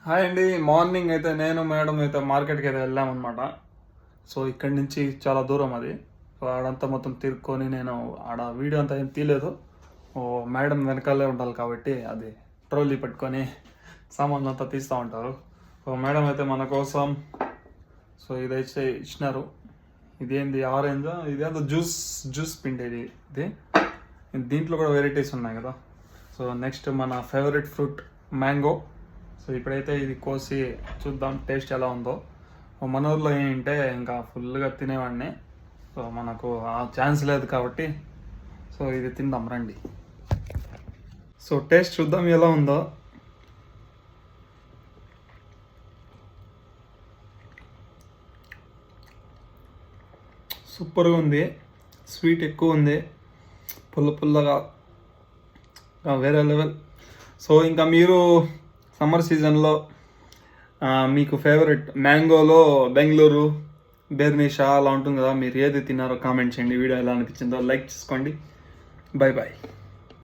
Hi అండి. Morning అయితే నేను మేడం అయితే మార్కెట్కి అయితే వెళ్ళామన్నమాట. సో ఇక్కడి నుంచి చాలా దూరం అది. సో ఆడంతా మొత్తం తిరుక్కొని నేను ఆడ వీడియో అంతా ఏం తీయలేదు. ఓ మేడం వెనకాలే ఉండాలి కాబట్టి అది ట్రోలీ పెట్టుకొని సామాన్లు అంతా తీస్తూ ఉంటారు. సో మేడం అయితే మన కోసం సో ఇదైతే ఇచ్చినారు. ఇదేంది ఆరెంజ్, ఇదేందో జ్యూస్ పిండి ఇది. దీంట్లో కూడా వెరైటీస్ ఉన్నాయి కదా. సో నెక్స్ట్ మన ఫేవరెట్ ఫ్రూట్ మ్యాంగో. సో ఇప్పుడైతే ఇది కోసి చూద్దాం టేస్ట్ ఎలా ఉందో. మన ఊర్లో ఏంటంటే ఇంకా ఫుల్గా తినేవాడిని. సో మనకు ఆ ఛాన్స్ లేదు కాబట్టి సో ఇది తిందాం రండి. సో టేస్ట్ చూద్దాం ఎలా ఉందో. సూపర్గా ఉంది. స్వీట్ ఎక్కువ ఉంది, పుల్లగా వేరే లెవెల్. సో ఇంకా మీరు సమ్మర్ సీజన్లో మీకు ఫేవరెట్ మ్యాంగోలో బెంగళూరు, బెర్నిషా అలా ఉంటుంది కదా, మీరు ఏది తిన్నారో కామెంట్ చేయండి. వీడియో ఎలా అనిపించిందో లైక్ చేసుకోండి. బాయ్.